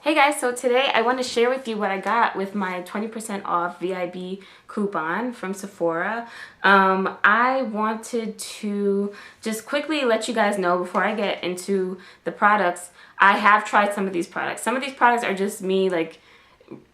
Hey guys, so today I want to share with you what I got with my 20% off VIB coupon from Sephora. I wanted to just quickly let you guys know before I get into the products, I have tried some of these products. Some of these products are just me like,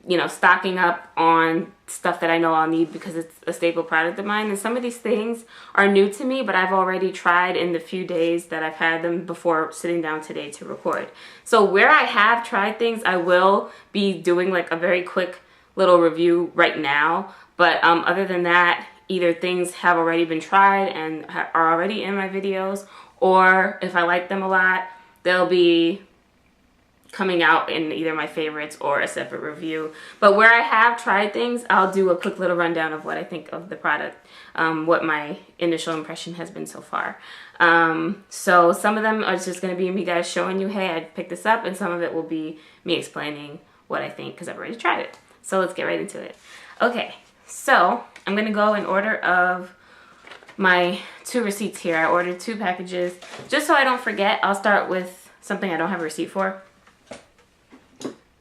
you know, stocking up on stuff that I know I'll need because it's a staple product of mine. And some of these things are new to me, but I've already tried in the few days that I've had them before sitting down today to record. So where I have tried things, I will be doing like a very quick little review right now. But other than that, either things have already been tried and are already in my videos, or if I like them a lot, they'll be coming out in either my favorites or a separate review. But where I have tried things, I'll do a quick little rundown of what I think of the product, what my initial impression has been so far. So some of them are just going to be me guys showing you, hey, I picked this up, and some of it will be me explaining what I think because I've already tried it. So let's get right into it. Okay, so I'm going to go in order of my 2 receipts here. I ordered 2 packages. Just so I don't forget, I'll start with something I don't have a receipt for.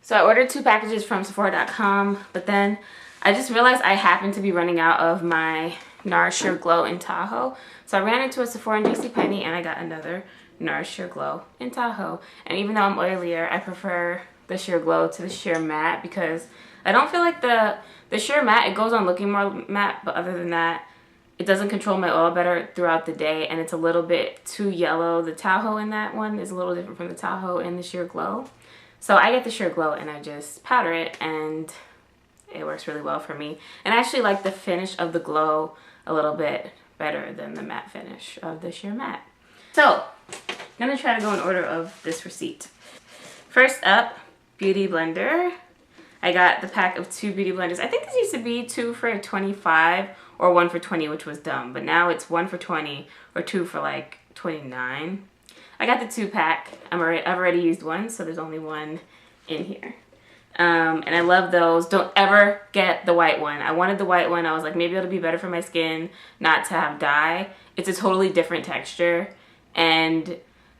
So I ordered 2 packages from Sephora.com, but then I just realized I happened to be running out of my Nars Sheer Glow in Tahoe. So I ran into a Sephora in JCPenney and I got another Nars Sheer Glow in Tahoe. And even though I'm oilier, I prefer the Sheer Glow to the Sheer Matte because I don't feel like the Sheer Matte, it goes on looking more matte, but other than that, it doesn't control my oil better throughout the day, and it's a little bit too yellow. The Tahoe in that one is a little different from the Tahoe in the Sheer Glow. So I get the Sheer Glow and I just powder it and it works really well for me. And I actually like the finish of the glow a little bit better than the matte finish of the Sheer Matte. So I'm gonna try to go in order of this receipt. First up, Beauty Blender. I got the pack of 2 Beauty Blenders. I think this used to be 2 for $25 or 1 for $20, which was dumb. But now it's 1 for $20 or 2 for like $29. I got the 2-pack. I've already used one, so there's only one in here. And I love those. Don't ever get the white one. I wanted the white one. I was like, maybe it'll be better for my skin not to have dye. It's a totally different texture. And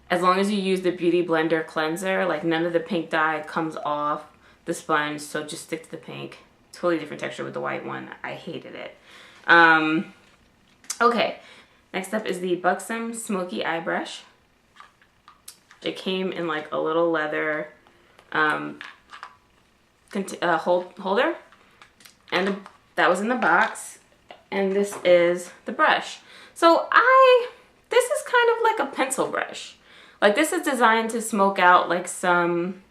as long as you use the Beauty Blender Cleanser, like none of the pink dye comes off the sponge, so just stick to the pink. Totally different texture with the white one. I hated it. Okay, next up is the Buxom Smoky Eye Brush. It came in like a little leather holder, and that was in the box, and this is the brush. So this is kind of like a pencil brush. Like this is designed to smoke out like some,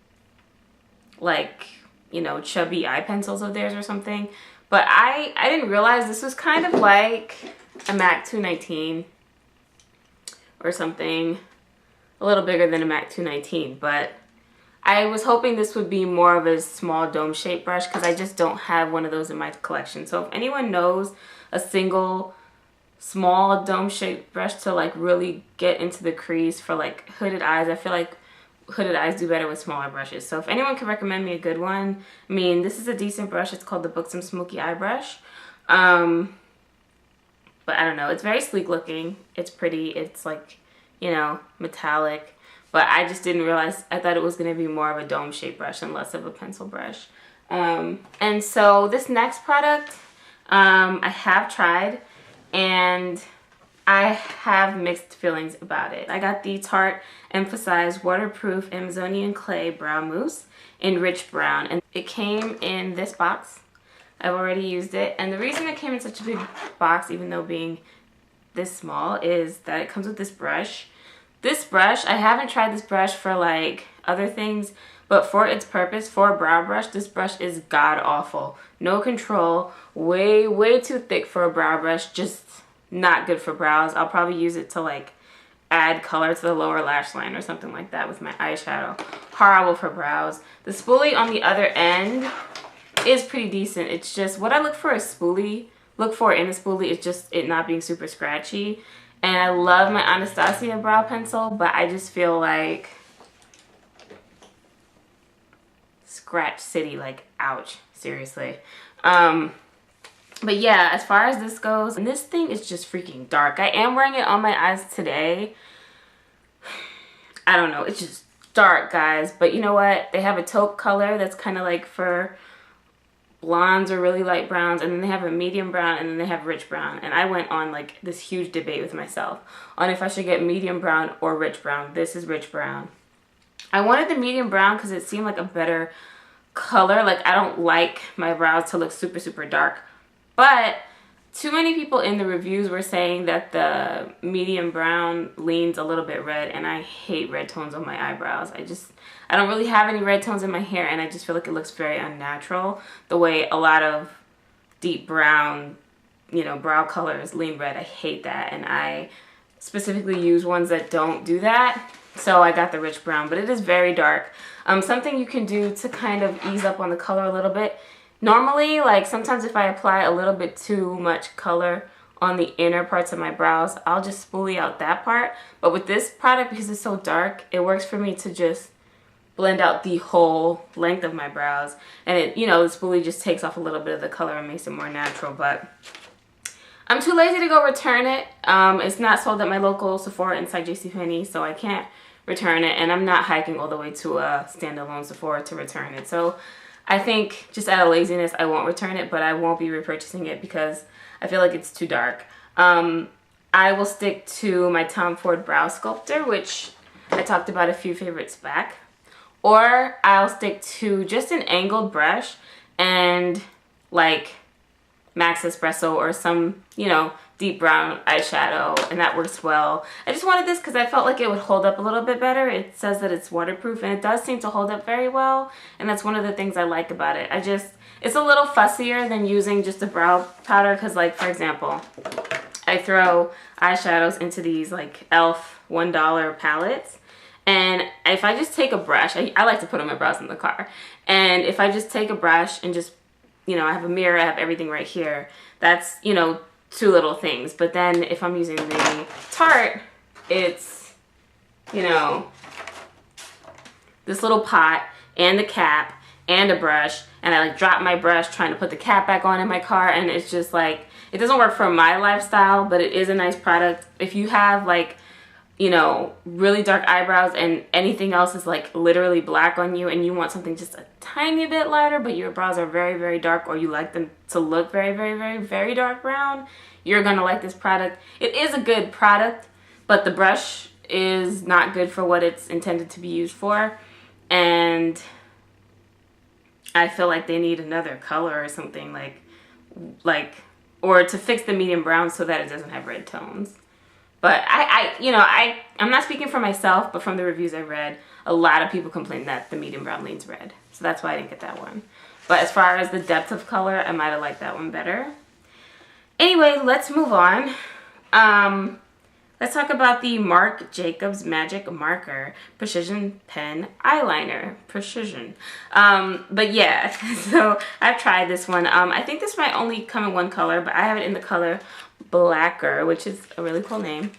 like, you know, chubby eye pencils of theirs or something. But I didn't realize this was kind of like a MAC 219 or something. A little bigger than a MAC 219, but I was hoping this would be more of a small dome-shaped brush because I just don't have one of those in my collection. So if anyone knows a single small dome-shaped brush to like really get into the crease for like hooded eyes, I feel like hooded eyes do better with smaller brushes. So if anyone can recommend me a good one, I mean, this is a decent brush. It's called the Buxom Smoky Eye Brush. But I don't know. It's very sleek looking. It's pretty. It's like, you know, metallic, but I just didn't realize, I thought it was going to be more of a dome-shaped brush and less of a pencil brush. And so this next product, I have tried, and I have mixed feelings about it. I got the Tarte Emphasized Waterproof Amazonian Clay Brow Mousse in Rich Brown, and it came in this box. I've already used it, and the reason it came in such a big box, even though being this small, is that it comes with this brush. This brush, I haven't tried this brush for like other things, but for its purpose, for a brow brush, this brush is god awful. No control, way too thick for a brow brush, just not good for brows. I'll probably use it to like add color to the lower lash line or something like that with my eyeshadow. Horrible for brows. The spoolie on the other end is pretty decent. It's just what I look for in a spoolie is just it not being super scratchy. And I love my Anastasia brow pencil, but I just feel like scratch city, like ouch, seriously. But yeah, as far as this goes, and this thing is just freaking dark. I am wearing it on my eyes today. I don't know, it's just dark, guys, but you know what? They have a taupe color that's kind of like for blondes or really light browns, and then they have a medium brown, and then they have rich brown. And I went on like this huge debate with myself on if I should get medium brown or rich brown. This is rich brown. I wanted the medium brown because it seemed like a better color. Like, I don't like my brows to look super, super dark, but too many people in the reviews were saying that the medium brown leans a little bit red, and I hate red tones on my eyebrows. I don't really have any red tones in my hair, and I just feel like it looks very unnatural the way a lot of deep brown, you know, brow colors lean red. I hate that, and I specifically use ones that don't do that. So I got the rich brown, but it is very dark. Something you can do to kind of ease up on the color a little bit. Normally, like sometimes if I apply a little bit too much color on the inner parts of my brows, I'll just spoolie out that part. But with this product, because it's so dark, it works for me to just blend out the whole length of my brows. And it, you know, the spoolie just takes off a little bit of the color and makes it more natural. But I'm too lazy to go return it. It's not sold at my local Sephora inside JCPenney, so I can't return it. And I'm not hiking all the way to a standalone Sephora to return it. So I think just out of laziness, I won't return it, but I won't be repurchasing it because I feel like it's too dark. I will stick to my Tom Ford Brow Sculptor, which I talked about a few favorites back. Or I'll stick to just an angled brush and like Max Espresso or some, you know, deep brown eyeshadow, and that works well. I just wanted this because I felt like it would hold up a little bit better. It says that it's waterproof, and it does seem to hold up very well, and that's one of the things I like about it. It's a little fussier than using just a brow powder because, like, for example, I throw eyeshadows into these like e.l.f. $1 palettes, and if I just take a brush, I like to put on my brows in the car, and if I just take a brush and just, you know, I have a mirror, I have everything right here, that's, you know, two little things. But then if I'm using the Tarte, it's, you know, this little pot and the cap and a brush, and I like drop my brush trying to put the cap back on in my car, and it's just like, it doesn't work for my lifestyle, but it is a nice product. If you have like, you know, really dark eyebrows and anything else is like literally black on you, and you want something just a tiny bit lighter, but your brows are very, very dark, or you like them to look very, very, very, very dark brown, you're gonna like this product. It is a good product, but the brush is not good for what it's intended to be used for, and I feel like they need another color or something, like, or to fix the medium brown so that it doesn't have red tones. But I'm not speaking for myself, but from the reviews I read, a lot of people complained that the medium brown leans red. So that's why I didn't get that one. But as far as the depth of color, I might have liked that one better. Anyway, let's move on. Let's talk about the Marc Jacobs Magic Marc'er Precision Pen Eyeliner. Precision. But yeah, so I've tried this one. I think this might only come in one color, but I have it in the color Blacker, which is a really cool name.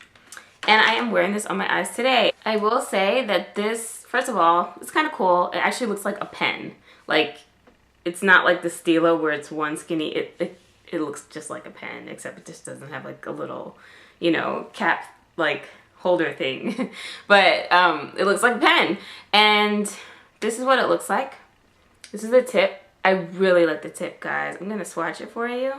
And I am wearing this on my eyes today. I will say that this, first of all, it's kind of cool. It actually looks like a pen. Like, it's not like the Stilo where it's one skinny. It looks just like a pen, except it just doesn't have like a little, you know, cap like holder thing. But it looks like a pen. And this is what it looks like. This is the tip. I really like the tip, guys. I'm gonna swatch it for you.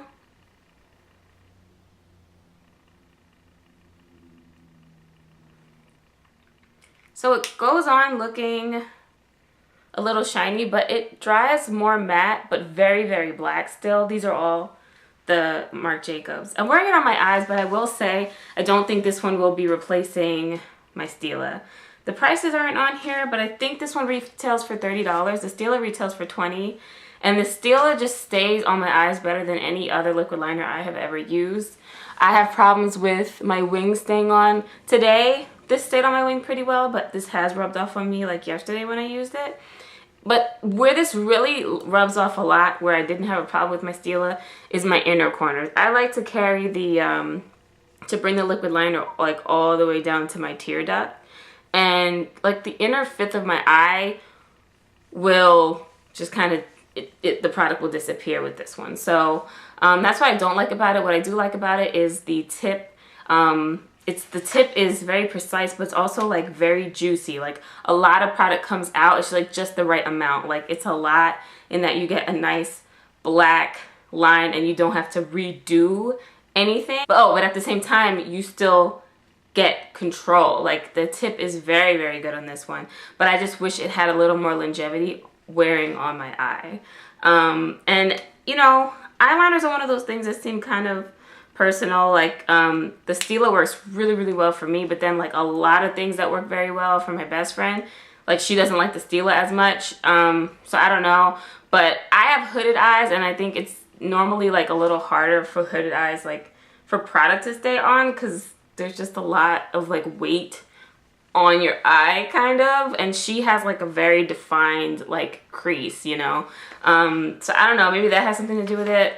So it goes on looking a little shiny, but it dries more matte, but very, very black still. These are all the Marc Jacobs. I'm wearing it on my eyes, but I will say I don't think this one will be replacing my Stila. The prices aren't on here, but I think this one retails for $30. The Stila retails for $20. And the Stila just stays on my eyes better than any other liquid liner I have ever used. I have problems with my wing staying on. Today, this stayed on my wing pretty well, but this has rubbed off on me like yesterday when I used it. But where this really rubs off a lot, where I didn't have a problem with my Stila, is my inner corners. I like to carry the, to bring the liquid liner like all the way down to my tear duct. And like the inner fifth of my eye will just kind of, the product will disappear with this one. So that's what I don't like about it. What I do like about it is the tip. the tip is very precise, but it's also like very juicy. Like a lot of product comes out. It's like just the right amount. Like it's a lot in that you get a nice black line and you don't have to redo anything. But at the same time, you still get control. Like the tip is very, very good on this one. But I just wish it had a little more longevity wearing on my eye. And you know, eyeliners are one of those things that seem kind of personal. Like the Stila works really, really well for me, but then like a lot of things that work very well for my best friend, like she doesn't like the Stila as much. So I don't know, but I have hooded eyes, and I think it's normally like a little harder for hooded eyes, like for product to stay on, because there's just a lot of like weight on your eye kind of, and she has like a very defined like crease, you know. So I don't know, maybe that has something to do with it,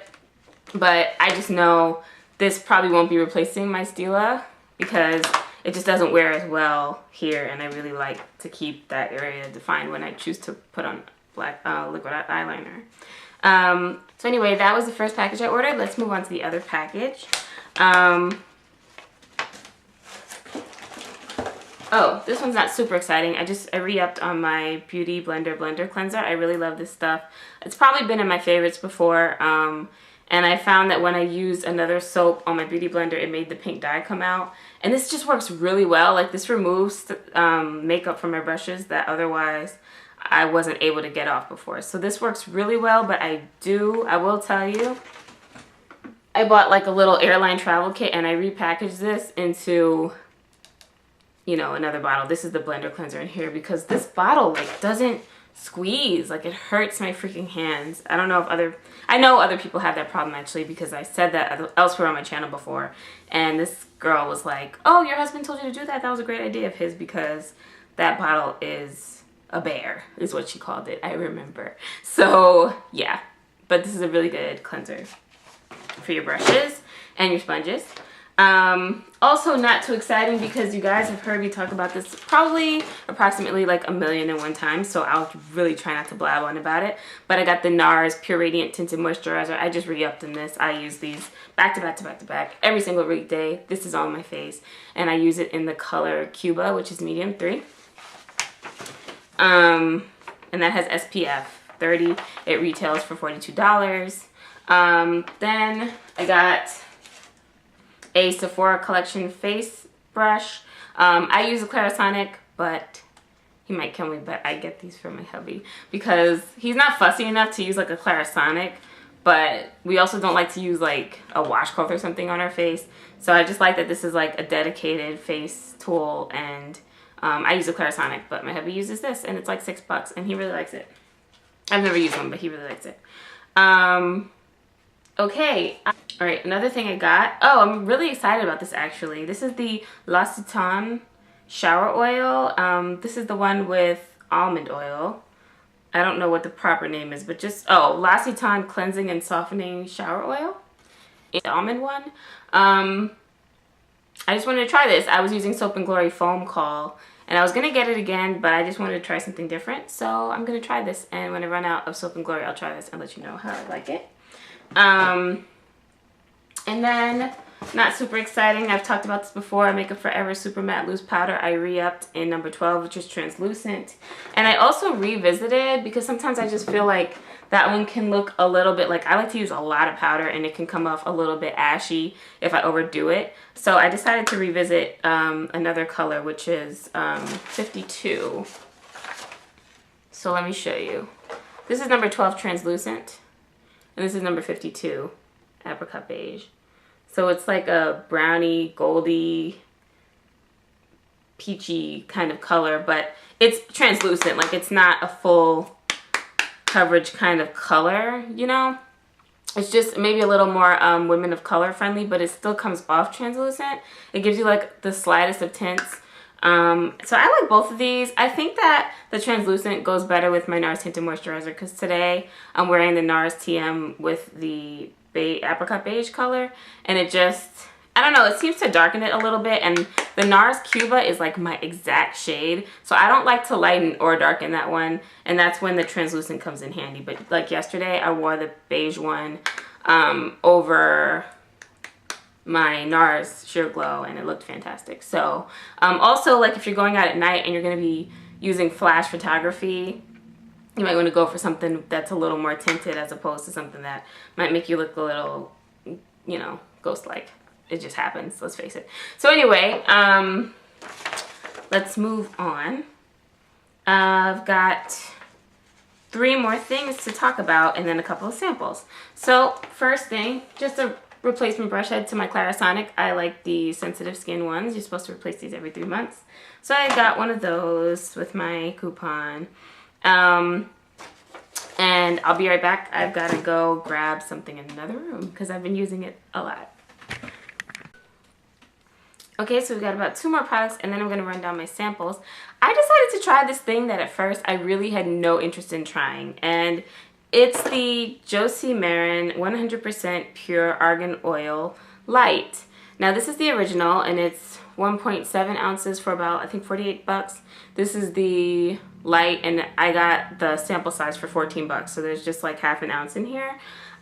but I just know this probably won't be replacing my Stila because it just doesn't wear as well here, and I really like to keep that area defined when I choose to put on black liquid eyeliner. So anyway, that was the first package I ordered. Let's move on to the other package. Oh, this one's not super exciting. I re-upped on my BeautyBlender BlenderCleanser. I really love this stuff. It's probably been in my favorites before. And I found that when I used another soap on my Beauty Blender, it made the pink dye come out. And this just works really well. Like this removes makeup from my brushes that otherwise I wasn't able to get off before. So this works really well, but I will tell you, I bought like a little airline travel kit and I repackaged this into, you know, another bottle. This is the blender cleanser in here because this bottle like doesn't squeeze. Like it hurts my freaking hands. I don't know if I know other people have that problem actually, because I said that elsewhere on my channel before, and this girl was like, oh, your husband told you to do that? That was a great idea of his, because that bottle is a bear, is what she called it, I remember. So yeah, but this is a really good cleanser for your brushes and your sponges. Also not too exciting because you guys have heard me talk about this probably approximately like 1,000,001 times, so I'll really try not to blab on about it. But I got the Nars Pure Radiant Tinted Moisturizer. I just re-upped in this. I use these back to back to back to back every single weekday. This is on my face, and I use it in the color Cuba, which is medium 3. And that has SPF 30. It retails for $42. Then I got a Sephora Collection face brush. I use a Clarisonic, but he might kill me, but I get these for my hubby because he's not fussy enough to use like a Clarisonic, but we also don't like to use like a washcloth or something on our face. So I just like that this is like a dedicated face tool, and I use a Clarisonic, but my hubby uses this, and it's like $6, and he really likes it. I've never used one, but he really likes it. Okay, all right, another thing I got. Oh, I'm really excited about this actually. This is the L'Occitane shower oil. This is the one with almond oil. I don't know what the proper name is, but just, oh, L'Occitane Cleansing and Softening Shower Oil. It's the almond one. I just wanted to try this. I was using Soap & Glory Foam Call, and I was going to get it again, but I just wanted to try something different. So I'm going to try this, and when I run out of Soap & Glory, I'll try this and let you know how I like it. And then, not super exciting, I've talked about this before, Makeup Forever Super Matte Loose Powder. I re-upped in number 12, which is translucent. And I also revisited because sometimes I just feel like that one can look a little bit like, I like to use a lot of powder and it can come off a little bit ashy if I overdo it. So I decided to revisit another color, which is 52. So let me show you. This is number 12, translucent. And this is number 52, Apricot Beige. So it's like a brownie, goldy, peachy kind of color, but it's translucent. Like it's not a full coverage kind of color, you know? It's just maybe a little more women of color friendly, but it still comes off translucent. It gives you like the slightest of tints. So I like both of these. I think that the translucent goes better with my Nars Tinted Moisturizer because today I'm wearing the Nars TM with the Apricot Beige color, and it just, I don't know, it seems to darken it a little bit, and the Nars Cuba is like my exact shade, so I don't like to lighten or darken that one, and that's when the translucent comes in handy. But like yesterday I wore the beige one over my Nars Sheer Glow, and it looked fantastic. So also, like, if you're going out at night and you're going to be using flash photography, you might want to go for something that's a little more tinted as opposed to something that might make you look a little, you know, ghost-like. It just happens, let's face it. So anyway, let's move on. I've got 3 more things to talk about and then a couple of samples. So first thing, just a replacement brush head to my Clarisonic. I like the sensitive skin ones. You're supposed to replace these every 3 months. So I got one of those with my coupon. And I'll be right back. I've got to go grab something in another room because I've been using it a lot. Okay, so we've got about 2 more products and then I'm going to run down my samples. I decided to try this thing that at first I really had no interest in trying, and it's the Josie Maran 100% Pure Argan Oil Light. Now this is the original and it's 1.7 ounces for about, I think, 48 bucks. This is the light and I got the sample size for 14 bucks, so there's just like half an ounce in here.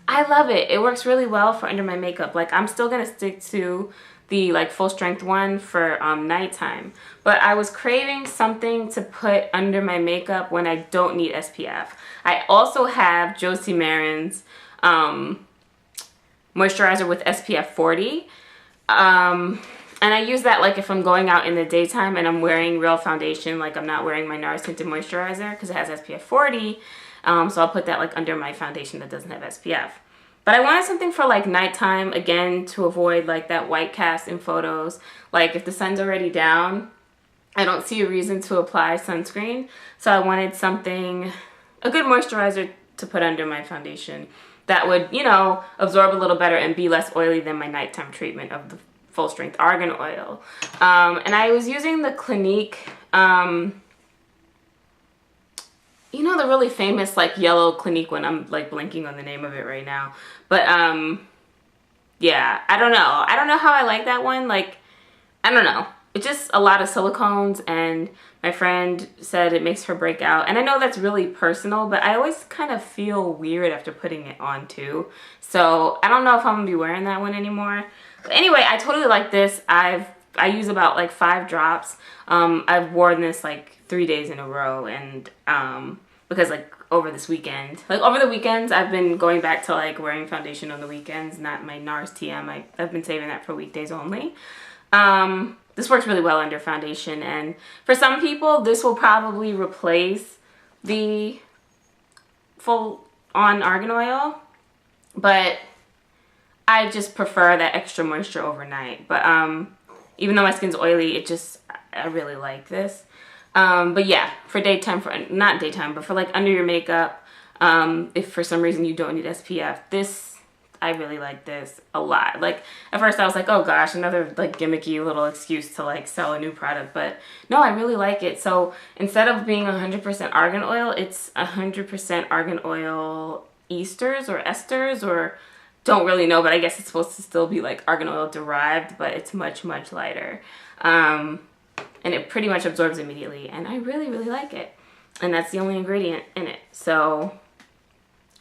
I love it. It works really well for under my makeup. Like, I'm still going to stick to the like full strength one for nighttime, but I was craving something to put under my makeup when I don't need SPF. I also have Josie Maran's moisturizer with SPF 40, and I use that like if I'm going out in the daytime and I'm wearing real foundation, like I'm not wearing my Nars Tinted moisturizer because it has SPF 40, so I'll put that like under my foundation that doesn't have SPF. But I wanted something for like nighttime, again, to avoid like that white cast in photos. Like if the sun's already down, I don't see a reason to apply sunscreen. So I wanted something, a good moisturizer to put under my foundation that would, you know, absorb a little better and be less oily than my nighttime treatment of the full strength argan oil. And I was using the Clinique, you know, the really famous like yellow Clinique one. I'm like blanking on the name of it right now. But yeah, I don't know. I don't know how I like that one. Like, I don't know. It's just a lot of silicones, and my friend said it makes her break out. And I know that's really personal, but I always kind of feel weird after putting it on too. So I don't know if I'm gonna be wearing that one anymore. But anyway, I totally like this. I use about like 5 drops. I've worn this like 3 days in a row, and because like over this weekend, like over the weekends, I've been going back to like wearing foundation on the weekends, not my Nars TM. I've been saving that for weekdays only. This works really well under foundation, and for some people this will probably replace the full on argan oil, but I just prefer that extra moisture overnight. But even though my skin's oily, I really like this. But yeah, for daytime, not daytime, but for like under your makeup, if for some reason you don't need SPF, I really like this a lot. Like, at first I was like, oh gosh, another like gimmicky little excuse to like sell a new product, but no, I really like it. So instead of being 100% argan oil, it's 100% argan oil esters, or don't really know, but I guess it's supposed to still be like argan oil derived, but it's much, much lighter. And it pretty much absorbs immediately, and I really, really like it. And that's the only ingredient in it, so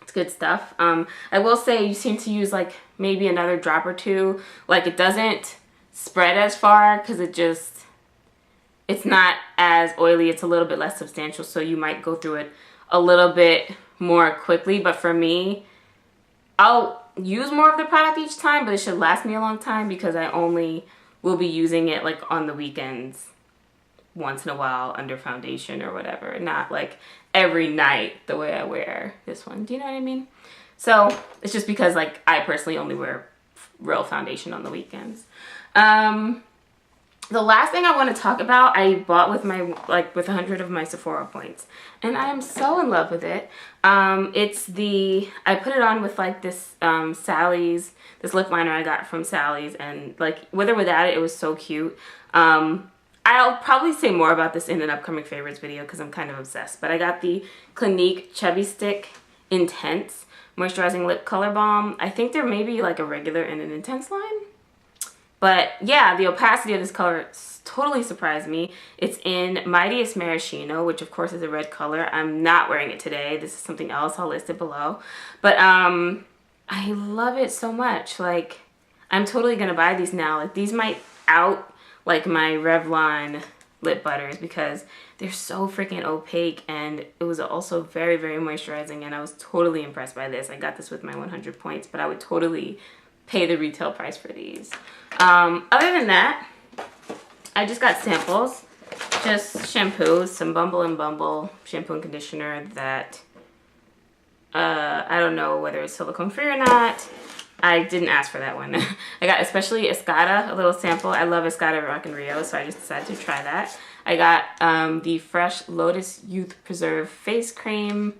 it's good stuff. I will say you seem to use like maybe another drop or 2. Like, it doesn't spread as far because it's not as oily. It's a little bit less substantial, so you might go through it a little bit more quickly. But for me, I'll use more of the product each time, but it should last me a long time because I only will be using it like on the weekends once in a while under foundation or whatever, not like every night the way I wear this one. Do you know what I mean? So it's just because like I personally only wear real foundation on the weekends. The last thing I want to talk about, I bought with my with 100 of my Sephora points, and I am so in love with it. I put it on with like this this lip liner I got from Sally's, and like with or without it, it was so cute. I'll probably say more about this in an upcoming favorites video because I'm kind of obsessed. But I got the Clinique Chubby Stick Intense Moisturizing Lip Color Balm. I think there may be like a regular and an intense line. But yeah, the opacity of this color totally surprised me. It's in Mightiest Maraschino, which of course is a red color. I'm not wearing it today. This is something else. I'll list it below. But I love it so much. Like, I'm totally gonna buy these now. Like, these might out like my Revlon lip butters because they're so freaking opaque, and it was also very, very moisturizing, and I was totally impressed by this. I got this with my 100 points, but I would totally pay the retail price for these. Other than that, I just got samples, just shampoos, some Bumble and Bumble shampoo and conditioner that I don't know whether it's silicone free or not. I didn't ask for that one. I got especially Escada, a little sample. I love Escada Rock and Rio, so I just decided to try that. I got the Fresh Lotus Youth Preserve Face Cream.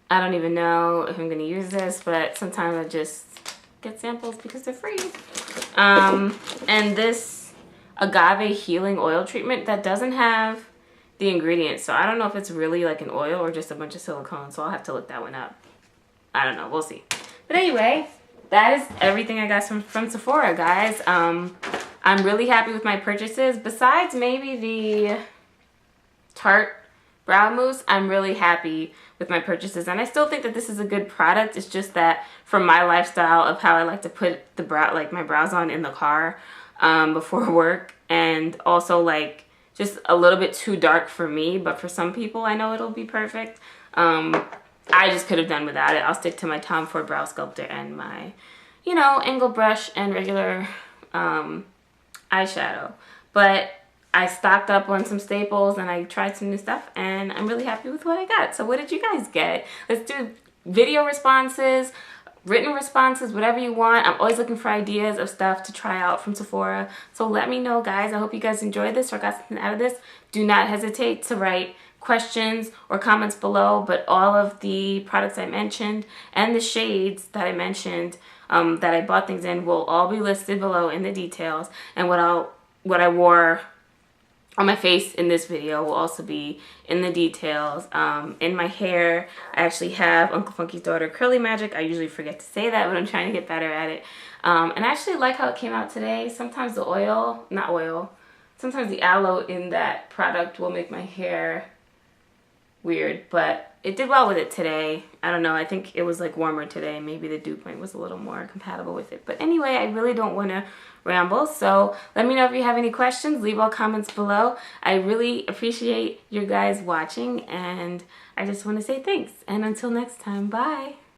I don't even know if I'm going to use this, but sometimes I just get samples because they're free. And this Agave Healing Oil Treatment that doesn't have the ingredients, so I don't know if it's really like an oil or just a bunch of silicone, so I'll have to look that one up. I don't know, we'll see. But anyway, that is everything I got from Sephora, guys. I'm really happy with my purchases. Besides maybe the Tarte Brow Mousse, I'm really happy with my purchases. And I still think that this is a good product. It's just that from my lifestyle of how I like to put the brow, like my brows on in the car before work, and also like just a little bit too dark for me, but for some people I know it'll be perfect. I just could have done without it. I'll stick to my Tom Ford Brow Sculptor and my, you know, angle brush and regular eyeshadow. But I stocked up on some staples and I tried some new stuff, and I'm really happy with what I got. So what did you guys get? Let's do video responses, written responses, whatever you want. I'm always looking for ideas of stuff to try out from Sephora. So let me know, guys. I hope you guys enjoyed this or got something out of this. Do not hesitate to write questions or comments below, but all of the products I mentioned and the shades that I mentioned that I bought things in will all be listed below in the details, and what I wore on my face in this video will also be in the details. In my hair, I actually have Uncle Funky's Daughter Curly Magic. I usually forget to say that, but I'm trying to get better at it. And I actually like how it came out today. Sometimes the oil, not oil, sometimes the aloe in that product will make my hair weird, but it did well with it today. I don't know, I think it was like warmer today. Maybe the dew point was a little more compatible with it. But anyway, I really don't want to ramble, so let me know if you have any questions. Leave all comments below. I really appreciate you guys watching, and I just want to say thanks. And until next time, bye.